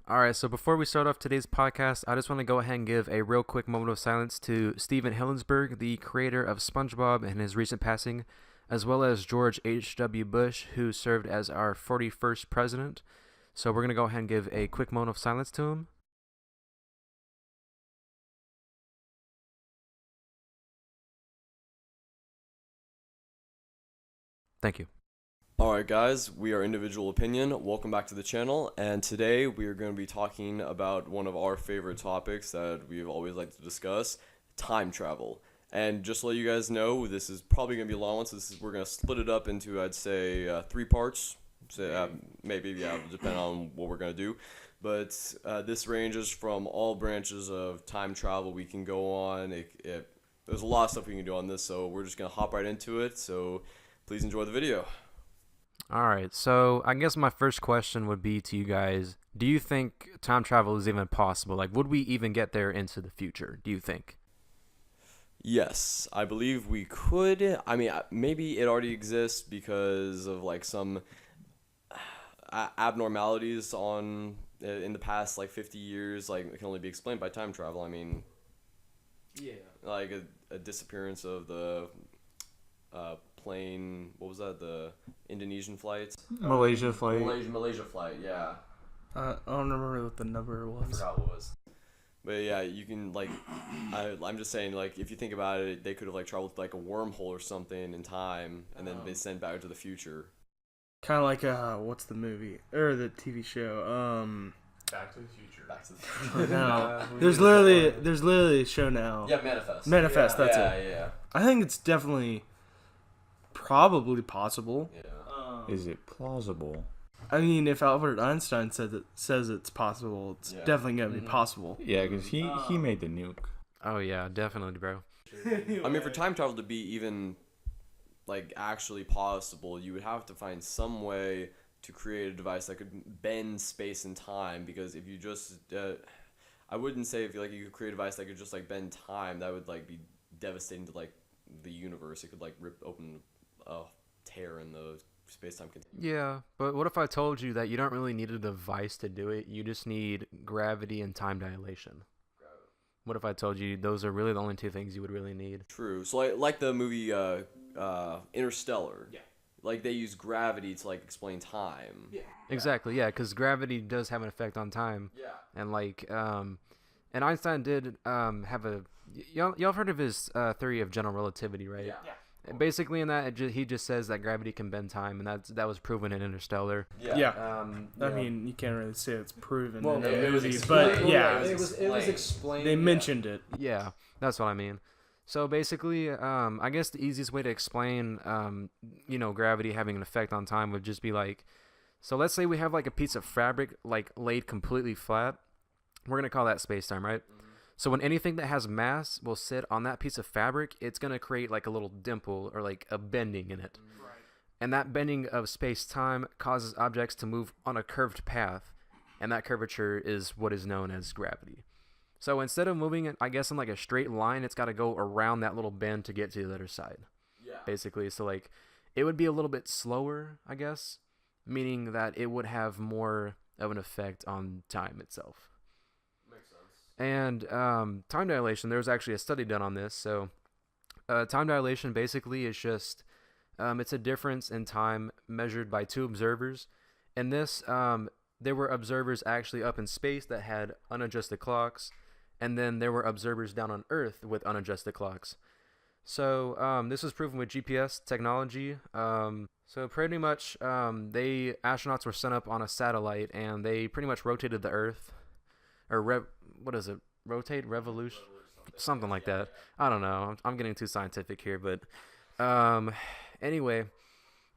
All right, so before we start off today's podcast, I just want to go ahead and give a real quick moment of silence to Steven Hillenburg, the creator of SpongeBob and his recent passing, as well as George H.W. Bush, who served as our 41st president. So we're going to go ahead and give a quick moment of silence to him. Thank you. Alright guys, we are Individual Opinion. Welcome back to the channel, and today we are going to be talking about one of our favorite topics that we've always liked to discuss, time travel. And just to let you guys know, this is probably going to be a long one, so we're going to split it up into, I'd say, 3 parts. So, maybe, depending on what we're going to do. But this ranges from all branches of time travel we can go on. There's a lot of stuff we can do on this, so we're just going to hop right into it. So please enjoy the video. All right, so I guess my first question would be to you guys, do you think time travel is even possible? Like, would we even get there into the future, do you think? Yes, I believe we could. I mean, maybe it already exists because of like some abnormalities in the past like 50 years. Like, it can only be explained by time travel. I mean, Yeah. like a disappearance of the plane. What was that? The Indonesian flight. Malaysia flight. Malaysia flight. Yeah. I don't remember what the number I was. forgot what it was. But yeah, you can like, I'm just saying, like, if you think about it, they could have like traveled like a wormhole or something in time, and then been sent back to the future. Kind of like what's the movie or the TV show? Back to the Future. Back to the future. No, there's literally a show now. Yeah, Manifest. Manifest. That's yeah, it. Yeah. I think it's definitely, probably possible. Yeah. Is it plausible? I mean, if Albert Einstein says it's possible, it's definitely gonna be possible. Yeah, because he made the nuke. Oh, yeah, definitely, bro. I mean, for time travel to be even like actually possible, you would have to find some way to create a device that could bend space and time. Because if you just, I wouldn't say if you could create a device that could just like bend time, that would like be devastating to like the universe. It could like rip open a tear in the space-time continuum. Yeah, but what if I told you that you don't really need a device to do it? You just need gravity and time dilation. What if I told you those are really the only two things you would really need? True. So like the movie Interstellar. Yeah. Like they use gravity to like explain time. Yeah. Exactly, yeah, because gravity does have an effect on time. Yeah. And like, and Einstein did have a, y'all have heard of his theory of general relativity, right? Yeah. Basically, in that, he just says that gravity can bend time, and that was proven in Interstellar. Yeah. I mean, you can't really say it's proven in the it was movie, explained. but yeah, It was explained. they mentioned it. Yeah, that's what I mean. So basically, I guess the easiest way to explain, gravity having an effect on time would just be like, so let's say we have like a piece of fabric like laid completely flat. We're gonna call that space-time, right? So when anything that has mass will sit on that piece of fabric, it's going to create like a little dimple or like a bending in it. Right. And that bending of space-time causes objects to move on a curved path, and that curvature is what is known as gravity. So instead of moving it, I guess, in like a straight line, it's got to go around that little bend to get to the other side. Yeah. Basically, so like it would be a little bit slower, I guess, meaning that it would have more of an effect on time itself. And time dilation, there was actually a study done on this. So time dilation basically is just, it's a difference in time measured by two observers. And this, there were observers actually up in space that had unadjusted clocks. And then there were observers down on Earth with unadjusted clocks. So this was proven with GPS technology. So pretty much, astronauts were sent up on a satellite, and they pretty much rotated the Earth. Or what is it? Rotate, revolution, something like that. I don't know. I'm getting too scientific here, but anyway,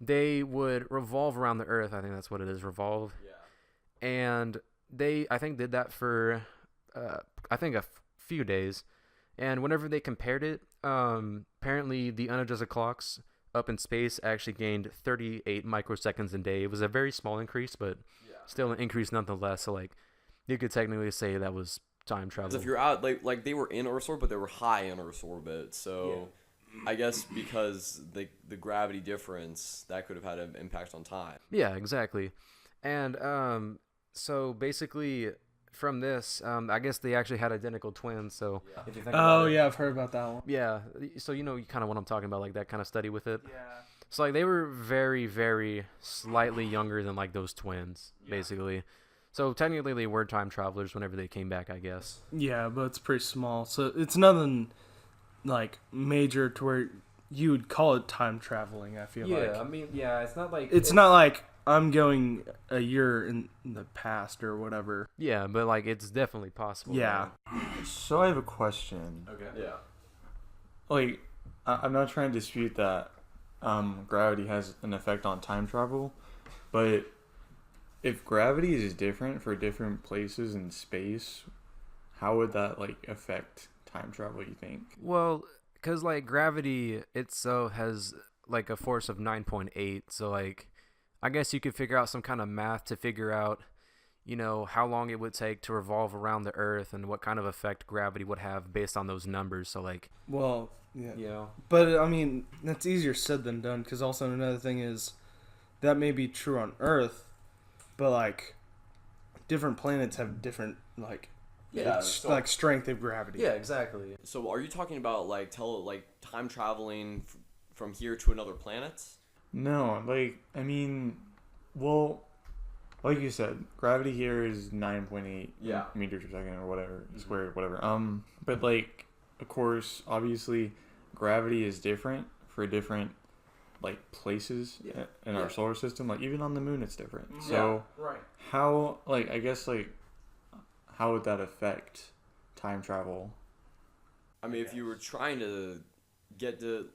they would revolve around the Earth. I think that's what it is, revolve. Yeah. And they, I think, did that for a few days. And whenever they compared it, apparently the unadjusted clocks up in space actually gained 38 microseconds a day. It was a very small increase, but still an increase nonetheless. So like, you could technically say that was time travel. Because if you're out, like they were in Earth's orbit, but they were high in Earth's orbit. So, I guess because the gravity difference, that could have had an impact on time. Yeah, exactly. And So basically, from this, I guess they actually had identical twins. So if you think Oh about it, yeah, I've heard about that one. yeah. So kind of what I'm talking about, like that kind of study with it. Yeah. So like they were very, very slightly younger than like those twins, basically. So technically they were time travelers whenever they came back, I guess. Yeah, but it's pretty small, so it's nothing like major to where you would call it time traveling. I feel like mean, yeah, it's not like it's not like I'm going a year in the past or whatever. Yeah, but like it's definitely possible. Yeah. So I have a question. Okay. Yeah. Like, I'm not trying to dispute that gravity has an effect on time travel, but if gravity is different for different places in space, how would that like affect time travel, you think? Well, because like gravity itself has like a force of 9.8, so like I guess you could figure out some kind of math to figure out, how long it would take to revolve around the Earth and what kind of effect gravity would have based on those numbers. So like, Well, yeah. But I mean, that's easier said than done. Because also another thing is that may be true on Earth, but like different planets have different like like strength of gravity. yeah, exactly. So are you talking about like time traveling from here to another planet? No, like, I mean, well, like you said, gravity here is 9.8 Yeah. meters per second or whatever, squared, whatever. But like, of course, obviously, gravity is different for different, like, places in our solar system. Like, even on the moon, it's different. So, Right. how, like, I guess, like, how would that affect time travel? I mean, if you were trying to get to,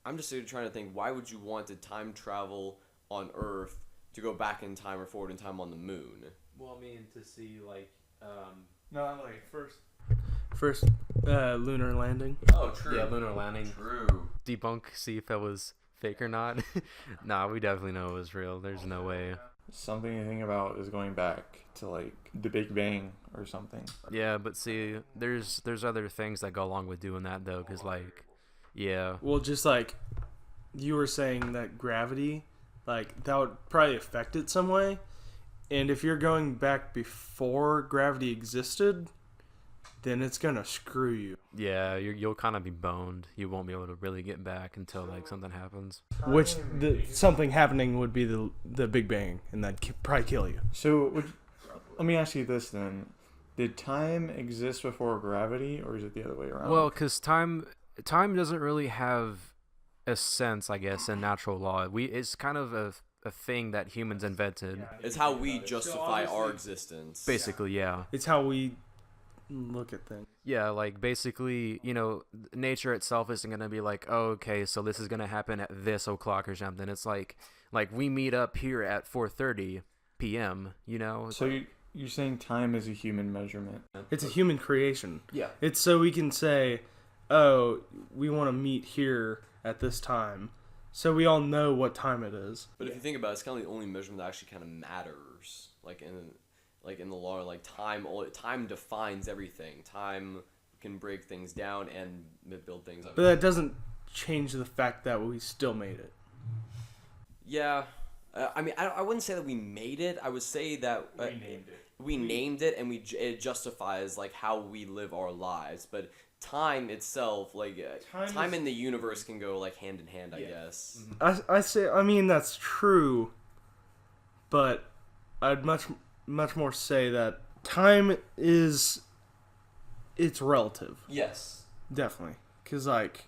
I'm just trying to think, why would you want to time travel on Earth to go back in time or forward in time on the moon? Well, I mean, to see like, No, like first lunar landing. Oh, true. yeah, lunar landing. True. Debunk, see if that was fake or not. Nah, we definitely know it was real. There's no way. Something to think about is going back to, like, the Big Bang or something. Yeah, but see, there's other things that go along with doing that though, cause like, yeah. Well, just like you were saying that gravity, like that would probably affect it some way. And if you're going back before gravity existed, then it's gonna screw you. Yeah, you'll kind of be boned. You won't be able to really get back until like something happens. Which something happening would be the Big Bang, and that'd probably kill you. So, let me ask you this then. Did time exist before gravity, or is it the other way around? Well, cause time doesn't really have a sense, I guess, in natural law. It's kind of a thing that humans invented. It's how we justify our existence. Basically, yeah. It's how we look at things. Yeah, like basically, nature itself isn't gonna be like, oh, okay, so this is gonna happen at this o'clock or something. It's like we meet up here at 4:30 p.m. So you're saying time is a human measurement? It's a human creation. Yeah. It's so we can say, oh, we want to meet here at this time, so we all know what time it is. But if you think about it, it's kind of the only measurement that actually kind of matters. Like in the law, like time defines everything. Time can break things down and build things up. But that doesn't change the fact that we still made it. Yeah. I mean, I wouldn't say that we made it. I would say that we named it, and it justifies like how we live our lives. But time itself, like time in the universe, can go like hand in hand. I guess. I mean that's true, but I'd much more say that time it's relative. Yes. Definitely, because like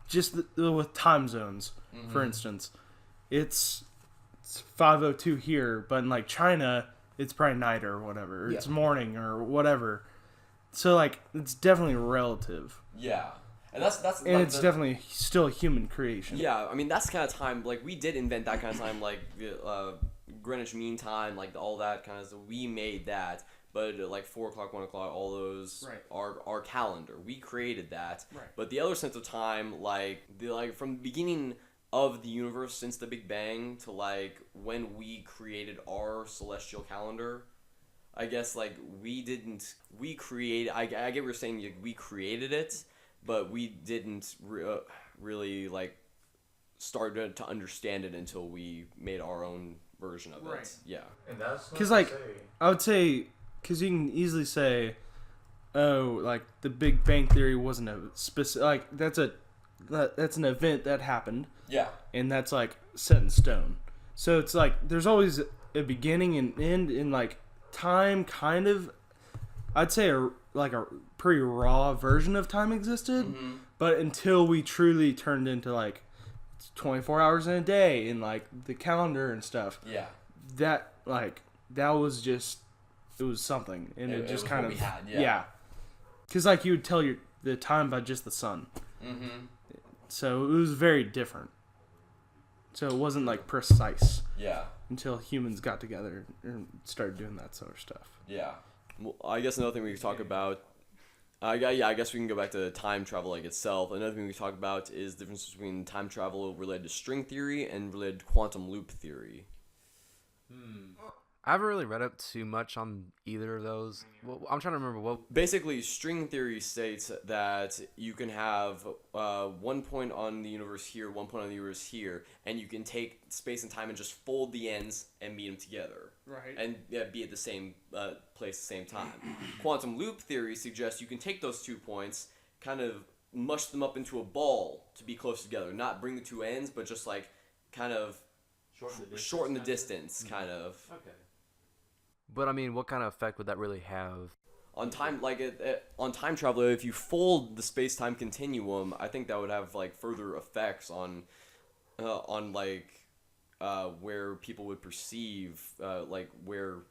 just with time zones, for instance, it's 5:02 here, but in like China, it's probably night or whatever. It's morning or whatever. So like it's definitely relative. Yeah. And that's And it's definitely still a human creation. Yeah, I mean that's kind of time. Like we did invent that kind of time, like Greenwich Mean Time, like all that kind of stuff. We made that, but like 4 o'clock, 1 o'clock, all those are our calendar. We created that. Right. But the other sense of time, like from the beginning of the universe since the Big Bang to like when we created our celestial calendar, I guess like we created. I get what you're saying. We created it, but we didn't really like start to understand it until we made our own version of it. Right. Yeah. And that's Because, like, I would say, because you can easily say, oh, like, the Big Bang Theory wasn't a specific, like, that's an event that happened, Yeah. and that's, like, set in stone. So it's, like, there's always a beginning and end, and, like, time kind of, I'd say, a pretty raw version of time existed, but until we truly turned into, like, 24 hours in a day, and, like, the calendar and stuff, Yeah. that was just, it was something, and it just was kind what of we had, yeah. because like you would tell the time by just the sun, so it was very different. So it wasn't like precise Yeah. until humans got together and started doing that sort of stuff. Yeah. Well, I guess another thing we could talk about. I guess we can go back to time travel like itself. Another thing we could talk about is the difference between time travel related to string theory and related to quantum loop theory. I haven't really read up too much on either of those. Well, I'm trying to remember what. Basically, string theory states that you can have 1 point on the universe here, 1 point on the universe here, and you can take space and time and just fold the ends and meet them together. Right. And be at the same place at the same time. Quantum loop theory suggests you can take those 2 points, kind of mush them up into a ball to be close together. Not bring the two ends, but just like kind of shorten the distance, kind of. Okay. But I mean, what kind of effect would that really have? On time, like on time travel, if you fold the space-time continuum, I think that would have like further effects on like where people would perceive like where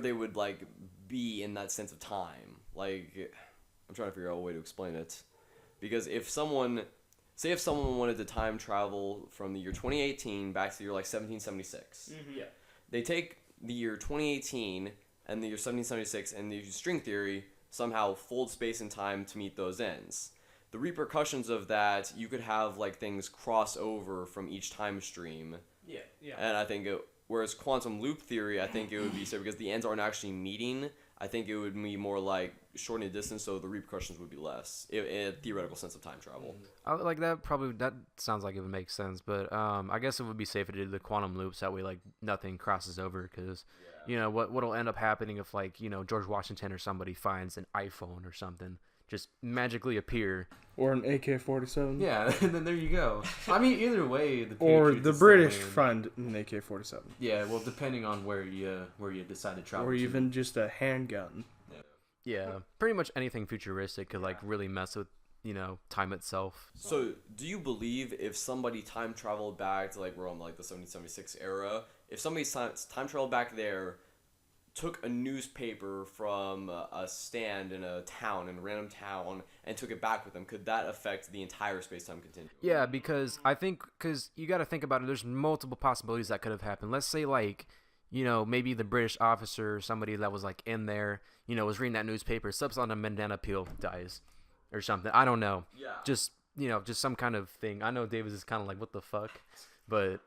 they would like be in that sense of time. Like, I'm trying to figure out a way to explain it, because if someone wanted to time travel from the year 2018 back to the year like 1776, Yeah. they take the year 2018 and the year 1776 and they use string theory, somehow fold space and time to meet those ends. The repercussions of that, you could have like things cross over from each time stream. Yeah. And I think whereas quantum loop theory, I think it would be so because the ends aren't actually meeting, I think it would be more like shortening the distance, so the repercussions would be less in a theoretical sense of time travel. Like that sounds like it would make sense, but I guess it would be safer to do the quantum loops, that way like nothing crosses over, because you know what'll end up happening if like George Washington or somebody finds an iPhone or something just magically appear, Or an AK-47. yeah, and then there you go. I mean, either way, the Or Patriots the would still British win. find an AK-47. Yeah, well, depending on where you decide to travel Or to. even just a handgun. Yeah, pretty much anything futuristic could like really mess with time itself. So, do you believe if somebody time traveled back to like we're on like the 1776 era, if somebody time traveled back there, took a newspaper from a stand in a random town, and took it back with them, could that affect the entire space-time continuum? Yeah, because you got to think about it. There's multiple possibilities that could have happened. Let's say like, maybe the British officer or somebody that was like in there, was reading that newspaper, slips on a banana peel, dies, or something. I don't know. Yeah. Just some kind of thing. I know Davis is kind of like, what the fuck, but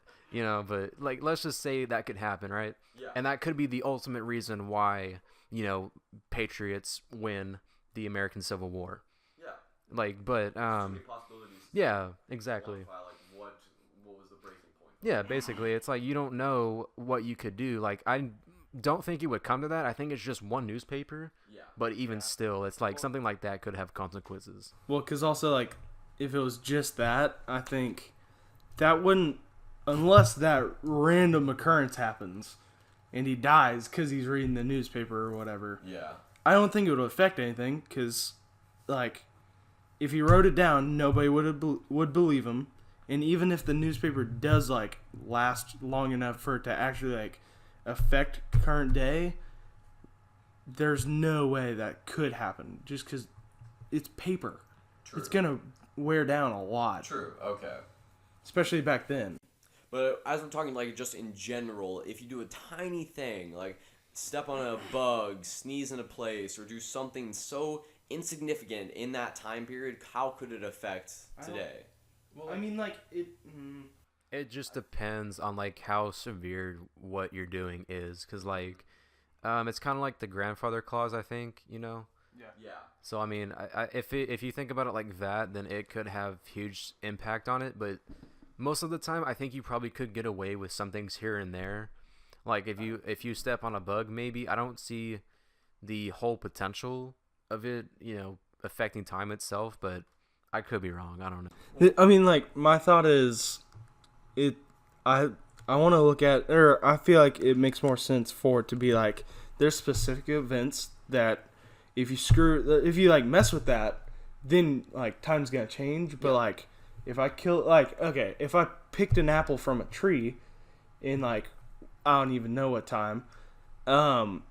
like let's just say that could happen, right? Yeah. And that could be the ultimate reason why Patriots win the American Civil War. Yeah. Like, but Possibilities. yeah, exactly. What was the breaking point? Yeah, basically, it's like you don't know what you could do. Like, I don't think it would come to that. I think it's just one newspaper. Yeah. But even still, it's like something like that could have consequences. Well, because also, like, if it was just that, I think that wouldn't, unless that random occurrence happens and he dies because he's reading the newspaper or whatever, Yeah. I don't think it would affect anything, because, like, if he wrote it down, nobody would believe him. And even if the newspaper does, like, last long enough for it to actually, like, affect current day, there's no way that could happen, just because it's paper. True. It's going to wear down a lot, True. Okay. especially back then. But as we're talking, like, just in general, if you do a tiny thing, like step on a bug, sneeze in a place, or do something so insignificant in that time period, how could it affect today? Well, I mean, like, It just depends on like how severe what you're doing is, because like, it's kind of like the grandfather clause, I think. Yeah. So I mean, if you think about it like that, then it could have huge impact on it. But most of the time, I think you probably could get away with some things here and there. Like if you step on a bug, maybe I don't see the whole potential of it, affecting time itself, but I could be wrong. I don't know. I mean, like, my thought is, I want to look at, or I feel like it makes more sense for it to be like, there's specific events that if you like mess with that, then like time's gonna change. But like, if I if I picked an apple from a tree in like, I don't even know what time, and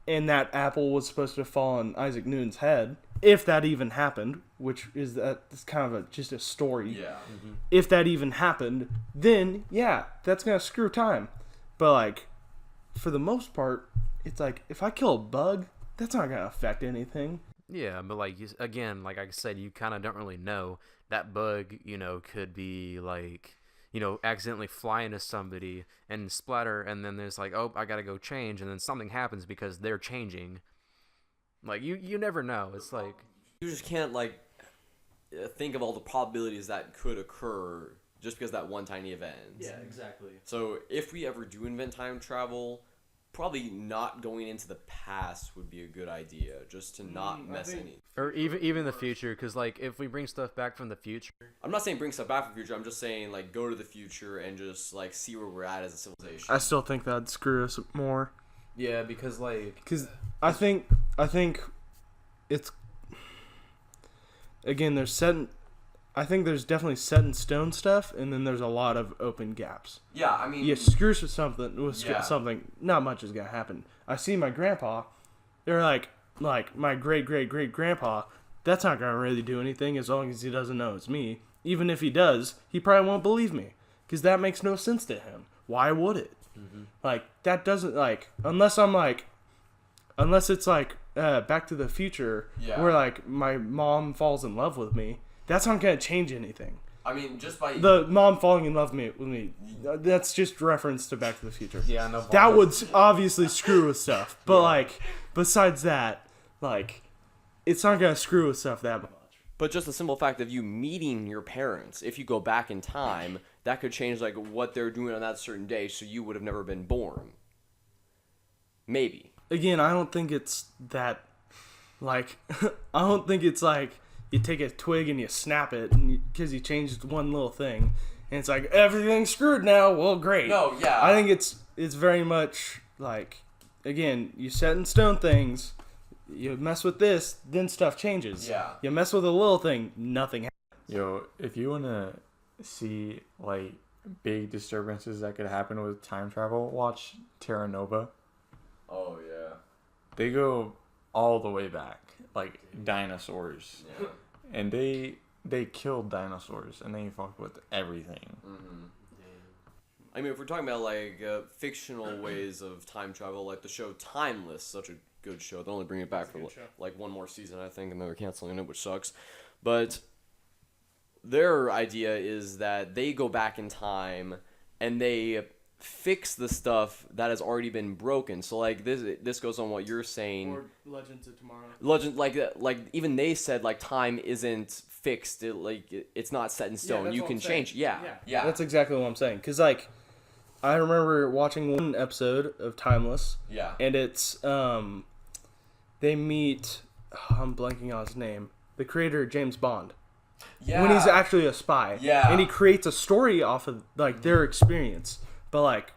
that apple was supposed to fall on Isaac Newton's head, if that even happened, which is that's kind of just a story. Yeah. If that even happened, then yeah, that's gonna screw time. But like, for the most part, it's like if I kill a bug, that's not gonna affect anything. Yeah, but like again, like I said, you kind of don't really know. That bug, could be like, accidentally fly into somebody and splatter, and then there's like, oh, I gotta go change, and then something happens because they're changing. Like you never know. It's like You just can't like think of all the probabilities that could occur just because that one tiny event. Yeah, exactly. So if we ever do invent time travel, probably not going into the past would be a good idea, just to not mess any. or even the future, because like if we bring stuff back from the future. I'm not saying bring stuff back from the future. I'm just saying like go to the future and just like see where we're at as a civilization. I still think that'd screw us more. Yeah, because I think it's, again, I think there's definitely set in stone stuff, and then there's a lot of open gaps. Yeah, I mean, You screw with something, not much is gonna happen. I see my grandpa. They're like my great great great grandpa. That's not gonna really do anything as long as he doesn't know it's me. Even if he does, he probably won't believe me because that makes no sense to him. Why would it? Like, that doesn't, like, unless it's like Back to the Future, where like my mom falls in love with me. That's not gonna change anything. I mean, just by The mom falling in love with me, that's just reference to Back to the Future. Yeah, no. That would obviously screw with stuff, but like, besides that, like, it's not gonna screw with stuff that much. But just the simple fact of you meeting your parents, if you go back in time, that could change like what they're doing on that certain day, so you would have never been born. Maybe. Again, I don't think it's that, like, I don't think it's like you take a twig and you snap it because you changed one little thing, and it's like everything's screwed now. Well, great. No, yeah. I think it's very much like, again, you set in stone things. You mess with this, then stuff changes. Yeah. You mess with a little thing, nothing happens. Yo, if you want to see, like, big disturbances that could happen with time travel, watch Terra Nova. Oh yeah. They go all the way back, like dinosaurs. Yeah. And they killed dinosaurs, and they fucked with everything. I mean, if we're talking about like fictional ways of time travel, like the show Timeless, such a good show. They'll only bring it back for like one more season, I think, and then they're canceling it, which sucks. But their idea is that they go back in time and they fix the stuff that has already been broken. So like this goes on what you're saying. Or Legends of Tomorrow. Legend, like even they said like time isn't fixed. It's not set in stone. that's You what can I'm saying. change. Yeah. That's exactly what I'm saying. Because, like, I remember watching one episode of Timeless. Yeah. And it's, they meet, I'm blanking on his name, the creator of James Bond. Yeah. When he's actually a spy. Yeah. And he creates a story off of, like, their experience. But, like,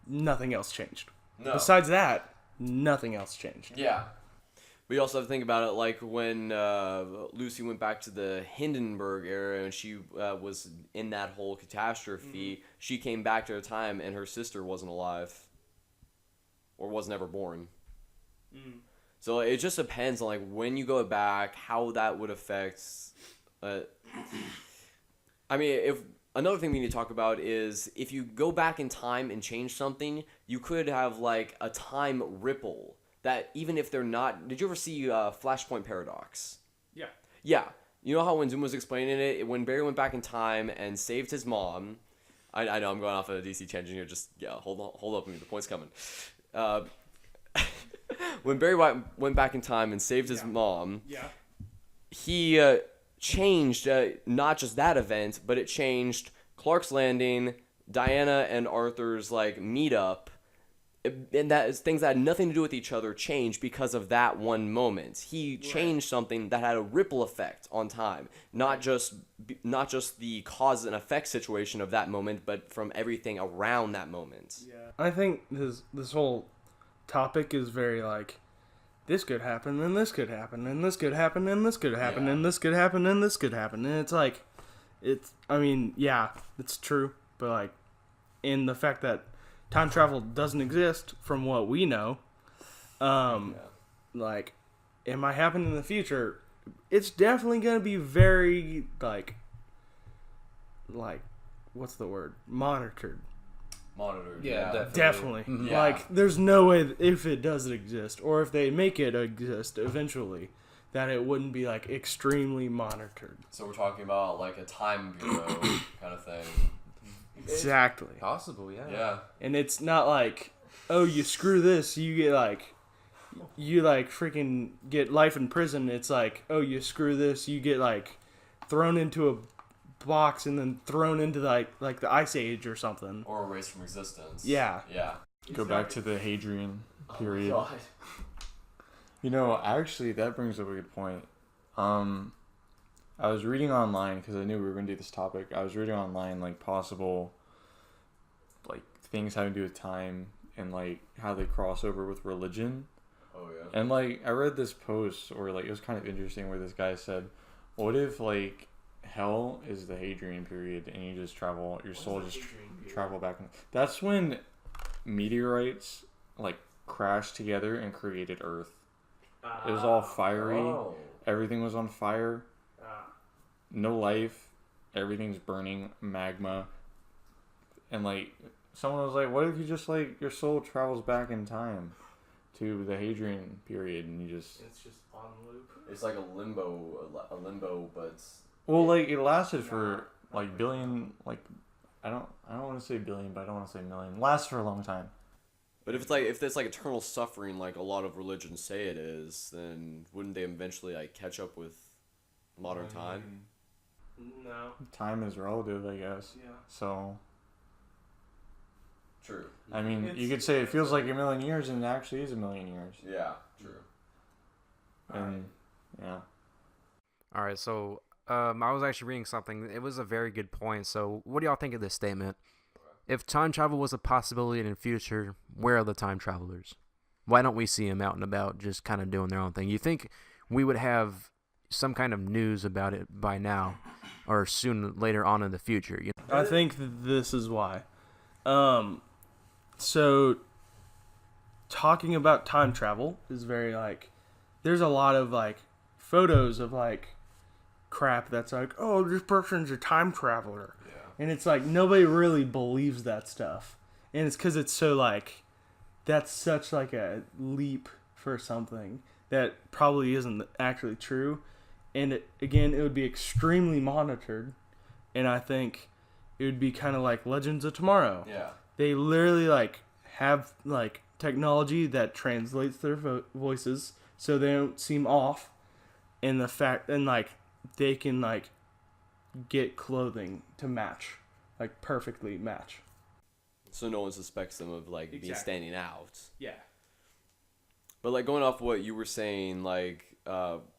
nothing else changed. No. Besides that, nothing else changed. Yeah. We also have to think about it like when Lucy went back to the Hindenburg era and she was in that whole catastrophe. She came back to her time and her sister wasn't alive or was never born. So it just depends on like when you go back, how that would affect. I mean, if another thing we need to talk about is if you go back in time and change something, you could have like a time ripple. That even if they're not... Did you ever see Flashpoint Paradox? Yeah. Yeah. You know how when Zoom was explaining it, when Barry went back in time and saved his mom... I know I'm going off of a DC tangent here. Just, hold up with me. The point's coming. When Barry went back in time and saved his mom... Yeah. He changed not just that event, but it changed Clark's Landing, Diana and Arthur's like meetup, and that is things that had nothing to do with each other changed because of that one moment. He changed something that had a ripple effect on time, not just the cause and effect situation of that moment, but from everything around that moment. Yeah. I think this whole topic is very like, this could happen, and this could happen, and this could happen, and this could happen, Yeah. and this could happen, and this could happen. And it's like, I mean, yeah, it's true. But like, in the fact that time travel doesn't exist from what we know, like, it might happen in the future. It's definitely going to be very, like, what's the word? Monitored. Monitored. Yeah, Definitely. Yeah. Like, there's no way that if it doesn't exist, or if they make it exist eventually, that it wouldn't be, like, extremely monitored. So we're talking about like a time bureau kind of thing. Exactly. Possible, yeah. Yeah. And it's not like, oh, you screw this, you get, like, freaking get life in prison. It's like, oh, you screw this, you get, like, thrown into a box and then thrown into, like the Ice Age or something. Or erased from existence. Yeah. Yeah. Go back to the Hadrian period. God. You know, actually, that brings up a good point. I was reading online because I knew we were going to do this topic. I was reading online like possible, like things having to do with time and like how they cross over with religion. Oh yeah. And like I read this post, or like it was kind of interesting, where this guy said, "What if like hell is the Hadrian period and you just travel, your soul just travel back?" That's when meteorites like crashed together and created Earth. It was all fiery. Oh. Everything was on fire. No life. Everything's burning. Magma. And like someone was like, "What if you just like your soul travels back in time to the Hadrian period and you just?" It's just on loop. It's like a limbo, but Well, like it lasted for like billion. Like I don't want to say billion, but I don't want to say million. Lasts for a long time. but if it's like eternal suffering, like a lot of religions say it is, then wouldn't they eventually like catch up with modern time? No. Time is relative, I guess. Yeah. So True. I mean, you It's- could say it feels like a million years, and it actually is a million years. Yeah. True. And yeah. All right, so I was actually reading something. It was a very good point. So, what do y'all think of this statement? If time travel was a possibility in the future, where are the time travelers? Why don't we see them out and about, just kind of doing their own thing? You think we would have some kind of news about it by now, or soon later on in the future? You know? I think this is why. So talking about time travel is very like, there's a lot of like photos of like crap that's like, oh, this person's a time traveler. Yeah. And it's like nobody really believes that stuff. And it's because it's so like, that's such like a leap for something that probably isn't actually true. And again, it would be extremely monitored. And I think it would be kind of like Legends of Tomorrow. Yeah. They literally like have like technology that translates their voices so they don't seem off. And the fact, and like they can like get clothing to match, like perfectly match. So no one suspects them of like being Exactly. standing out. Yeah. But like going off what you were saying, like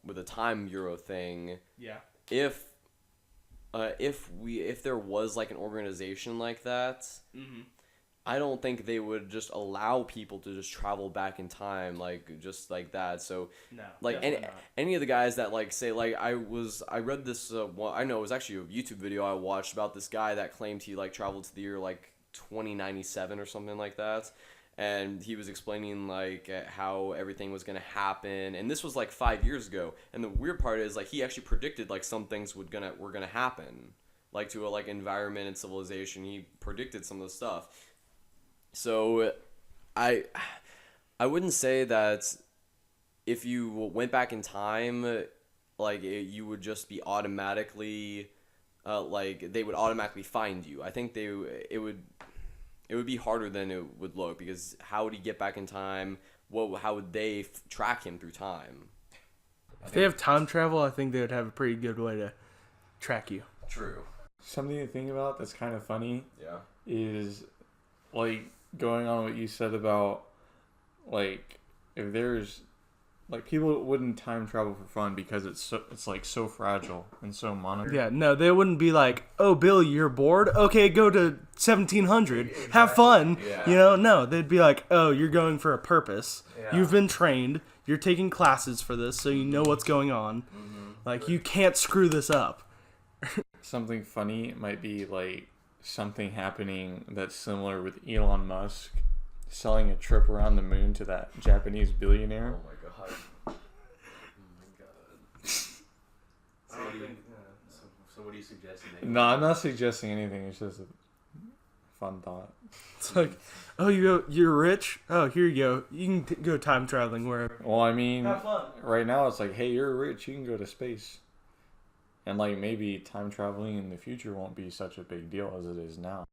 with the time bureau thing, Yeah. if there was like an organization like that, Mm-hmm. I don't think they would just allow people to just travel back in time like just like that. So No. like definitely not. any of the guys that like say like I read this I know it was actually a YouTube video I watched about this guy that claimed he like traveled to the year like 2097 or something like that, and he was explaining like how everything was gonna happen, and this was like 5 years ago. And the weird part is like he actually predicted like some things were gonna happen, like to a like environment and civilization. He predicted some of the stuff. So I wouldn't say that if you went back in time, like you would just be automatically like they would automatically find you. I think it would be harder than it would look, because how would he get back in time? How would they track him through time? If they have time travel, I think they would have a pretty good way to track you. True. Something to think about that's kind of funny Yeah. is like going on what you said about like if there's like people wouldn't time travel for fun because it's like so fragile and so monitored. Yeah, no, they wouldn't be like, "Oh, Billy, you're bored? Okay, go to 1700. Have fun." Yeah. You know, no, they'd be like, "Oh, you're going for a purpose. Yeah. You've been trained. You're taking classes for this, so you know what's going on. Like, you can't screw this up." Something funny might be like something happening that's similar with Elon Musk selling a trip around the moon to that Japanese billionaire. Oh my god. Oh my god. So what are you suggesting? No, I'm not suggesting anything. It's just a fun thought. It's like, "Oh, you're rich? Oh, here you go. You can go time traveling wherever." Well, I mean, Have fun. right now it's like, hey, you're rich, you can go to space. And like maybe time traveling in the future won't be such a big deal as it is now.